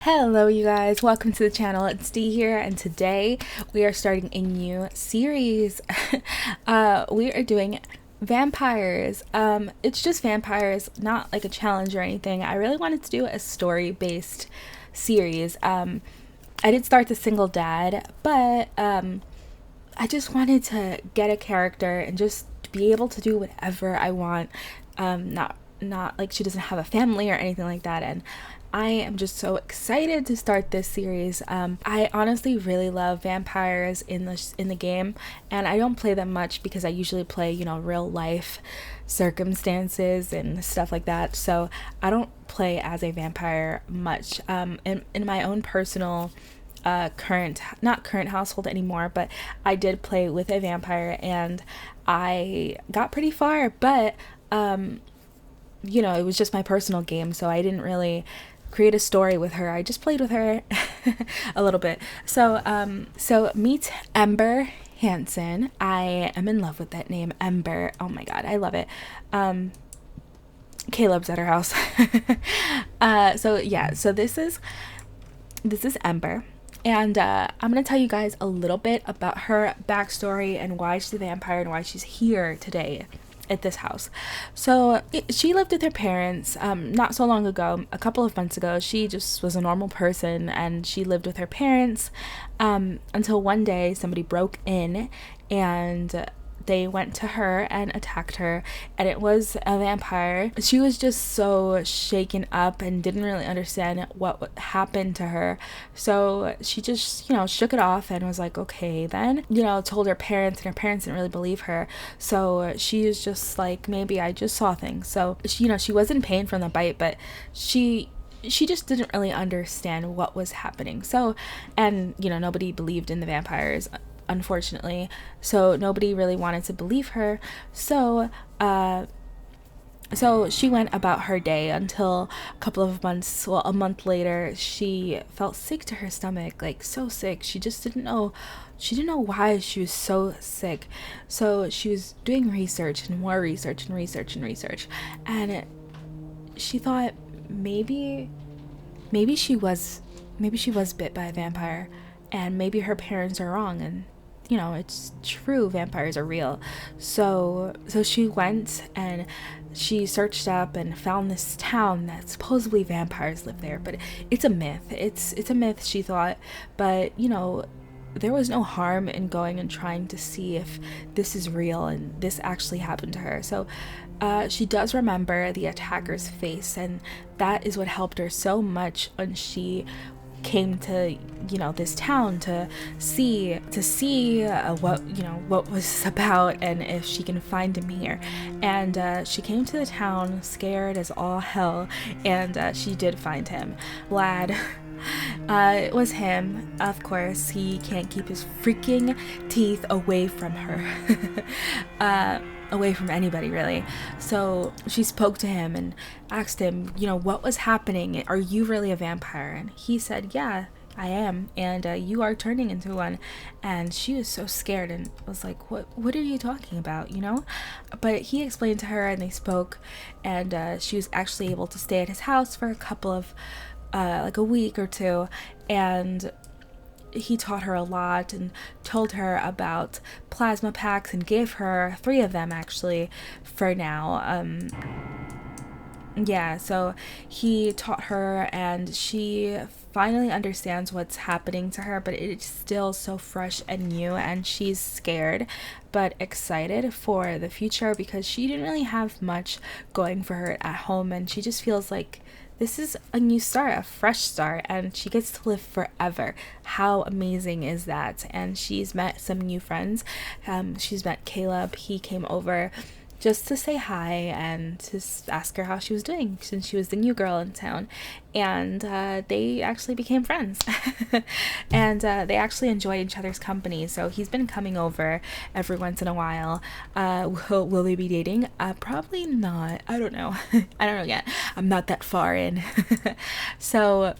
Hello you guys, welcome to the channel. It's Dee here, and today we are starting a new series. We are doing vampires. It's just vampires, not like a challenge or anything. I really wanted to do a story-based series. I did start the single dad, but I just wanted to get a character and just be able to do whatever I want. Not like she doesn't have a family or anything like that, and I am just so excited to start this series. I honestly really love vampires in the game, and I don't play them much because I usually play, real life circumstances and stuff like that. So I don't play as a vampire much. In my own personal not current household anymore, but I did play with a vampire and I got pretty far, but it was just my personal game, so I didn't really create a story with her. I just played with her a little bit. So meet Ember Hansen. I am in love with that name, Ember. Oh my god, I love it. Caleb's at her house. So this is Ember. And I'm going to tell you guys a little bit about her backstory and why she's a vampire and why she's here today at this house. So she lived with her parents not so long ago, a couple of months ago. She just was a normal person and she lived with her parents until one day somebody broke in and they went to her and attacked her, and it was a vampire. She was just so shaken up and didn't really understand what happened to her. So she just, shook it off and was like, okay, then, told her parents, and her parents didn't really believe her. So she was just like, maybe I just saw things. So she was in pain from the bite, but she just didn't really understand what was happening. So, and, nobody believed in the vampires, unfortunately, so nobody really wanted to believe her. So she went about her day until a month later, she felt sick to her stomach, like so sick. She didn't know why she was so sick. So she was doing research and more research and research and research, and she thought maybe she was bit by a vampire, and maybe her parents are wrong, and it's true, vampires are real. So she went and she searched up and found this town that supposedly vampires live there, but it's a myth. It's a myth, she thought. But there was no harm in going and trying to see if this is real and this actually happened to her. So she does remember the attacker's face, and that is what helped her so much when she came to this town to see what was about and if she can find him here. And she came to the town scared as all hell, and she did find him. Vlad. It was him, of course. He can't keep his freaking teeth away from her. Away from anybody, really. So she spoke to him and asked him, what was happening? Are you really a vampire? And he said, yeah, I am, and you are turning into one. And she was so scared and was like, what are you talking about, But he explained to her, and they spoke, and she was actually able to stay at his house for a couple of like a week or two, and he taught her a lot and told her about plasma packs and gave her 3 of them actually for now. So he taught her, and she finally understands what's happening to her, but it's still so fresh and new, and she's scared but excited for the future because she didn't really have much going for her at home, and she just feels like this is a new start, a fresh start, and she gets to live forever. How amazing is that? And she's met some new friends. She's met Caleb. He came over just to say hi and to ask her how she was doing since she was the new girl in town. And they actually became friends. And they actually enjoy each other's company. So he's been coming over every once in a while. Will they be dating? Probably not. I don't know. I don't know yet. I'm not that far in. So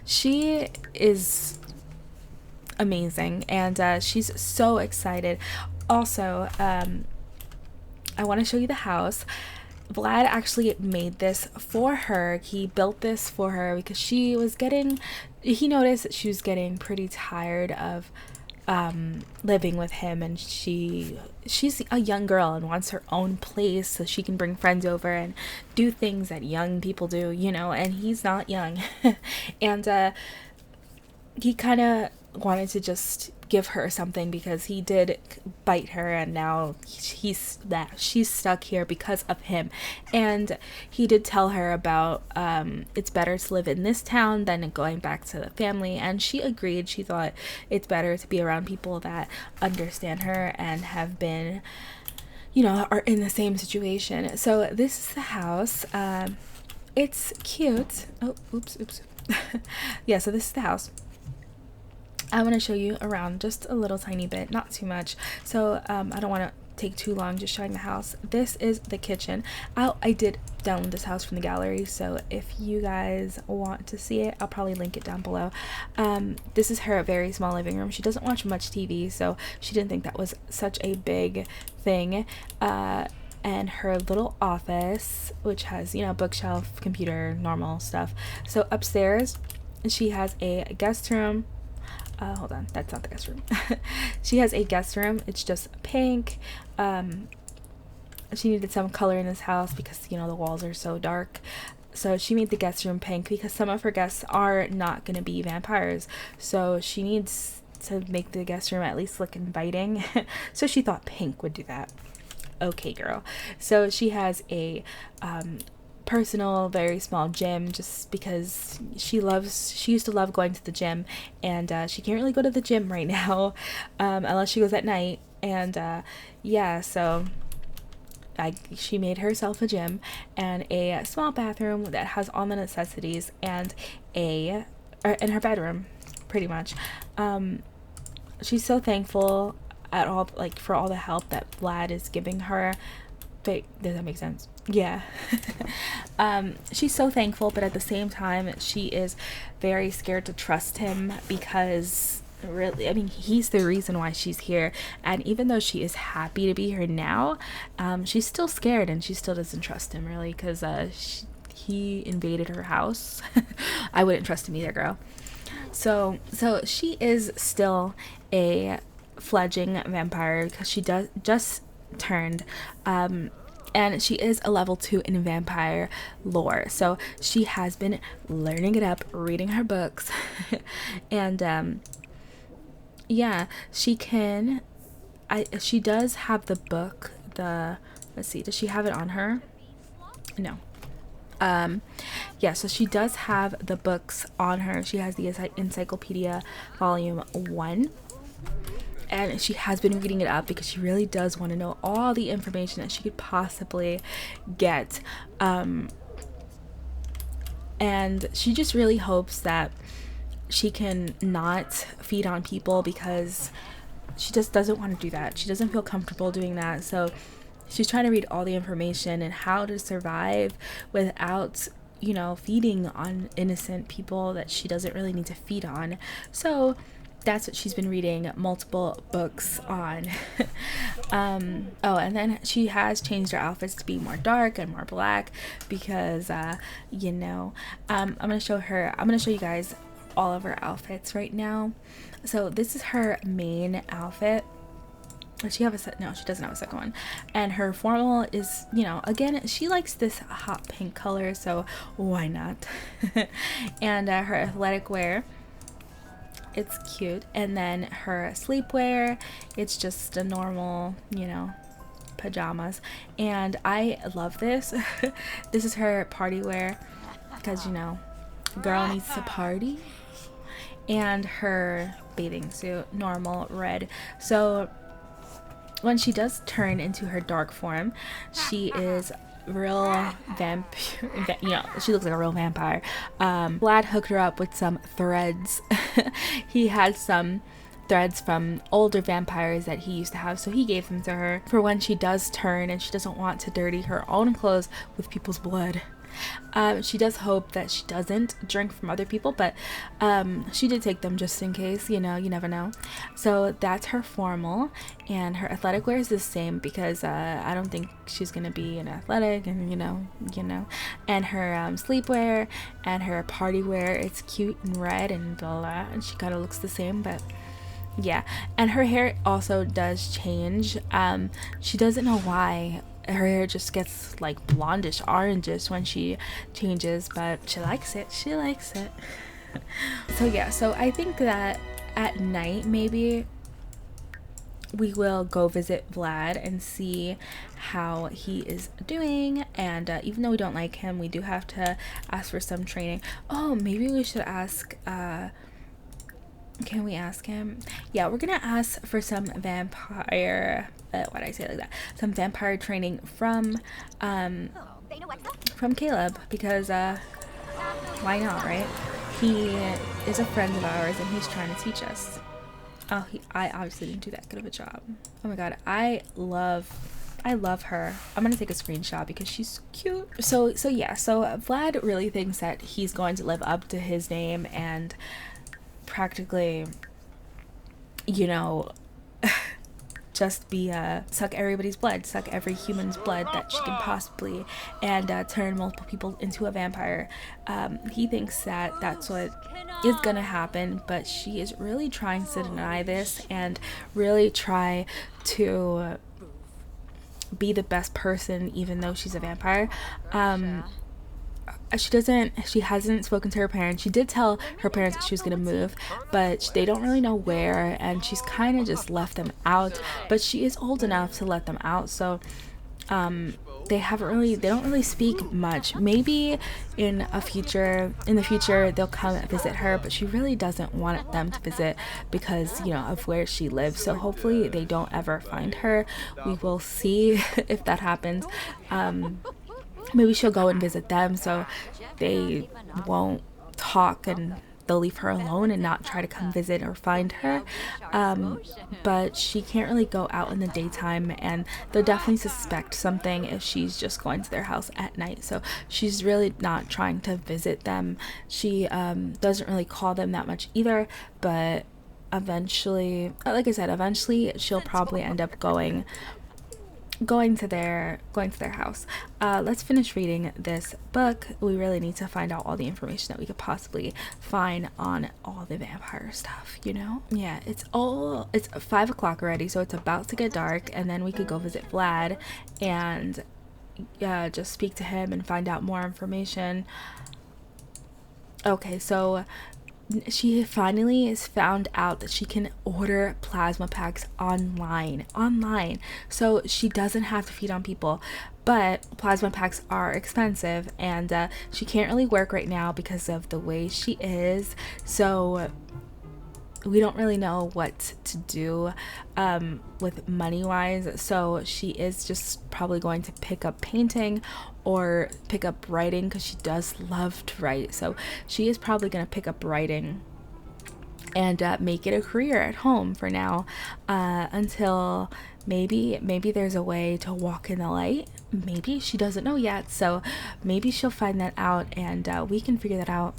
she is amazing, and she's so excited. Also, I want to show you the house. Vlad actually made this for her. He built this for her because he noticed that she was getting pretty tired of living with him, and she's a young girl and wants her own place so she can bring friends over and do things that young people do, and he's not young. And he kind of wanted to just give her something because he did bite her, and now she's stuck here because of him. And he did tell her about it's better to live in this town than going back to the family, and she agreed. She thought it's better to be around people that understand her and have been, are in the same situation. So this is the house. It's cute. Oh, oops. Yeah, so this is the house. I want to show you around just a little tiny bit, not too much. So I don't want to take too long just showing the house. This is the kitchen. I did download this house from the gallery, so if you guys want to see it, I'll probably link it down below. This is her very small living room. She doesn't watch much TV, so she didn't think that was such a big thing. And her little office, which has, bookshelf, computer, normal stuff. So upstairs, she has a guest room. Hold on, that's not the guest room. She has a guest room. It's just pink. She needed some color in this house because, the walls are so dark. So she made the guest room pink because some of her guests are not going to be vampires. So she needs to make the guest room at least look inviting. So she thought pink would do that. Okay, girl. So she has a personal, very small gym, just because she used to love going to the gym, and she can't really go to the gym right now unless she goes at night. And so she made herself a gym and a small bathroom that has all the necessities, and in her bedroom, pretty much. She's so thankful for all the help that Vlad is giving her. But does that make sense? Yeah. She's so thankful, but at the same time, she is very scared to trust him because really, he's the reason why she's here. And even though she is happy to be here now, she's still scared, and she still doesn't trust him really because he invaded her house. I wouldn't trust him either, girl. So she is still a fledgling vampire because she just turned, and she is a level 2 in vampire lore, so she has been learning it up, reading her books. And she does have the book. Let's see, does she have it on her? No. So she does have the books on her. She has the encyclopedia volume 1, and she has been reading it up because she really does want to know all the information that she could possibly get. And she just really hopes that she can not feed on people because she just doesn't want to do that. She doesn't feel comfortable doing that. So she's trying to read all the information and how to survive without, feeding on innocent people that she doesn't really need to feed on. So that's what she's been reading multiple books on. And then she has changed her outfits to be more dark and more black because, I'm going to show you guys all of her outfits right now. So this is her main outfit. Does she have no, she doesn't have a second one. And her formal is, again, she likes this hot pink color, so why not? And her athletic wear, it's cute. And then her sleepwear, it's just a normal, pajamas. And I love this. This is her party wear because, girl needs to party. And her bathing suit, normal red. So when she does turn into her dark form, she is real she looks like a real vampire. Vlad hooked her up with some threads. He had some threads from older vampires that he used to have, so he gave them to her for when she does turn and she doesn't want to dirty her own clothes with people's blood. She does hope that she doesn't drink from other people, but she did take them just in case, you know, you never know. So that's her formal, and her athletic wear is the same because I don't think she's gonna be an athletic, and you know, and her sleepwear and her party wear, it's cute and red and blah, and she kind of looks the same, but yeah. And her hair also does change. She doesn't know why her hair just gets like blondish orangish when she changes, but she likes it, so yeah, so I think that at night maybe we will go visit Vlad and see how he is doing, and even though we don't like him, we do have to ask for some training. Oh, maybe we should ask can we ask him? Yeah, we're gonna ask for some vampire why did I say it like that? Some vampire training from Caleb, because why not, right? He is a friend of ours and he's trying to teach us. Oh, I obviously didn't do that good of a job. Oh my god, I love her. I'm gonna take a screenshot because she's so cute. So yeah, so Vlad really thinks that he's going to live up to his name and practically, you know, just be suck everybody's blood, suck every human's blood that she can possibly, and turn multiple people into a vampire. He thinks that that's what is gonna happen, but she is really trying to deny this and really try to be the best person even though she's a vampire. She hasn't spoken to her parents. She did tell her parents that she was gonna move, but they don't really know where, and she's kind of just left them out, but she is old enough to let them out, so they don't really speak much. Maybe in the future they'll come visit her, but she really doesn't want them to visit because, you know, of where she lives, so hopefully they don't ever find her. We will see if that happens. Maybe she'll go and visit them so they won't talk and they'll leave her alone and not try to come visit or find her. But she can't really go out in the daytime, and they'll definitely suspect something if she's just going to their house at night. So she's really not trying to visit them. She doesn't really call them that much either, but eventually, like I said, eventually she'll probably end up going to their house. Let's finish reading this book. We really need to find out all the information that we could possibly find on all the vampire stuff, you know? Yeah, it's 5 o'clock already, so it's about to get dark, and then we could go visit Vlad and just speak to him and find out more information. Okay, so she finally has found out that she can order plasma packs online, so she doesn't have to feed on people. But plasma packs are expensive, and she can't really work right now because of the way she is, so we don't really know what to do with money wise, so she is just probably going to pick up painting or pick up writing because she does love to write. So she is probably going to pick up writing and make it a career at home for now, until maybe there's a way to walk in the light. Maybe she doesn't know yet, so maybe she'll find that out, and we can figure that out,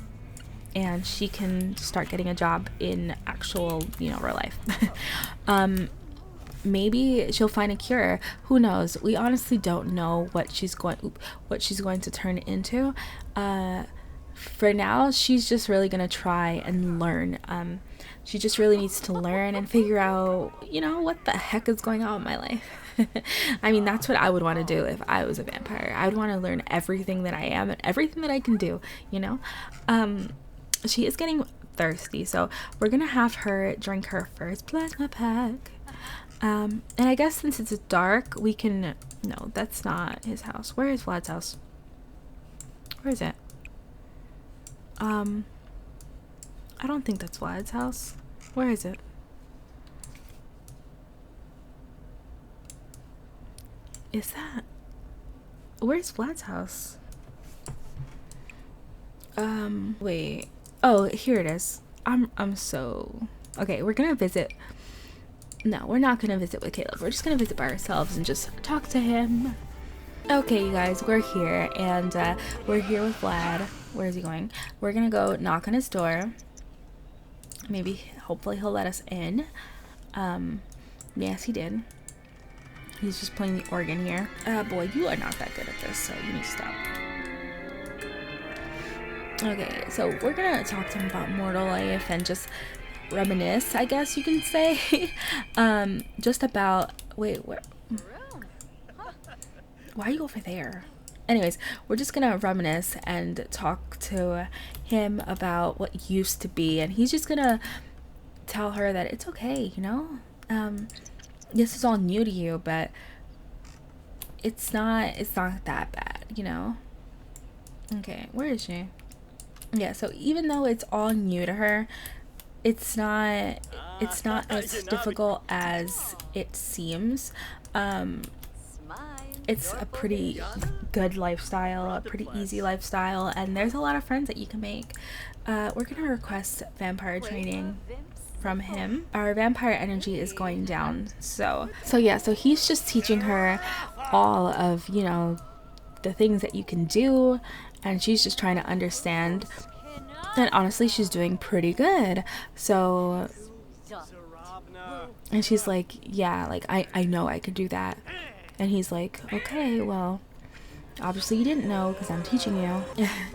and she can start getting a job in actual, you know, real life. Maybe she'll find a cure. Who knows? We honestly don't know what she's going to turn into. For now, she's just really gonna try and learn. She just really needs to learn and figure out, you know, what the heck is going on in my life. I mean, that's what I would want to do if I was a vampire. I would want to learn everything that I am and everything that I can do, you know. She is getting thirsty, so we're gonna have her drink her first plasma pack. And I guess since it's dark, we can... No, that's not his house. Where is Vlad's house? Where is it? I don't think that's Vlad's house. Where is it? Is that... Where's Vlad's house? Wait. Oh, here it is. I'm so... Okay, we're gonna visit... No, we're not gonna visit with Caleb. We're just gonna visit by ourselves and just talk to him. Okay, you guys, we're here, and we're here with Vlad. Where is he going? We're gonna go knock on his door. Maybe, hopefully he'll let us in. Yes, he did. He's just playing the organ here. Boy, you are not that good at this, so you need to stop. Okay, so we're gonna talk to him about mortal life and just reminisce, I guess you can say. Just about, wait, where? Why are you over there? Anyways, we're just gonna reminisce and talk to him about what used to be, and he's just gonna tell her that it's okay, you know? This is all new to you, but it's not that bad, you know? Okay, where is she? Yeah, so even though it's all new to her, it's not as difficult as it seems. It's a pretty good lifestyle, a pretty easy lifestyle, and there's a lot of friends that you can make. We're gonna request vampire training from him. Our vampire energy is going down, so yeah, so he's just teaching her all of, you know, the things that you can do, and she's just trying to understand, and honestly she's doing pretty good. So, and she's like, yeah, like I know I could do that. And he's like, okay, well, obviously you didn't know because I'm teaching you.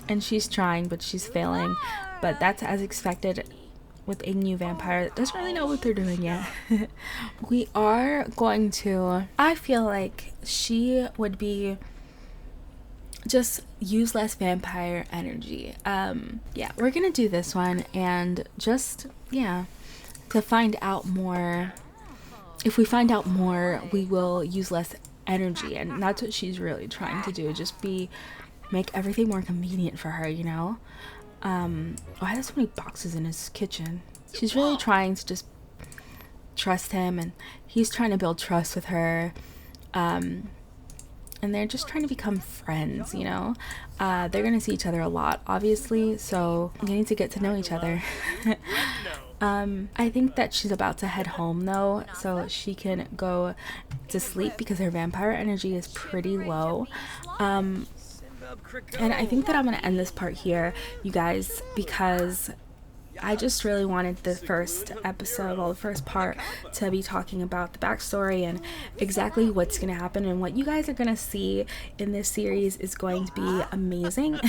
And she's trying, but she's failing. But that's as expected with a new vampire that doesn't really know what they're doing yet. We are going to, I feel like she would be just use less vampire energy. Yeah, we're gonna do this one, and just, yeah, to find out more. If we find out more, we will use less energy, and that's what she's really trying to do, just make everything more convenient for her, you know? Why has so many boxes in his kitchen? She's really trying to just trust him, and he's trying to build trust with her, and they're just trying to become friends, you know? They're gonna see each other a lot, obviously, so they need to get to know each other. I think that she's about to head home though, so she can go to sleep because her vampire energy is pretty low. And I think that I'm gonna end this part here, you guys, because I just really wanted the first episode, well, the first part, to be talking about the backstory and exactly what's going to happen, and what you guys are going to see in this series is going to be amazing.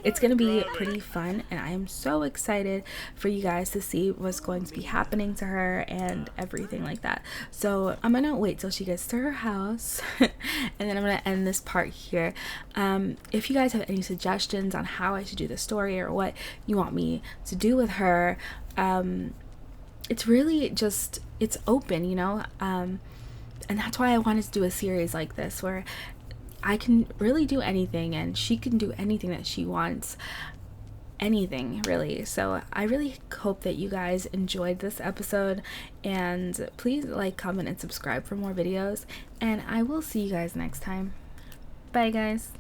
It's going to be pretty fun, and I am so excited for you guys to see what's going to be happening to her and everything like that. So I'm going to wait till she gets to her house, and then I'm going to end this part here. If you guys have any suggestions on how I should do the story or what you want me to do with her, it's really just, it's open, you know, and that's why I wanted to do a series like this where I can really do anything and she can do anything that she wants, anything really. So I really hope that you guys enjoyed this episode, and please like, comment, and subscribe for more videos, and I will see you guys next time. Bye guys.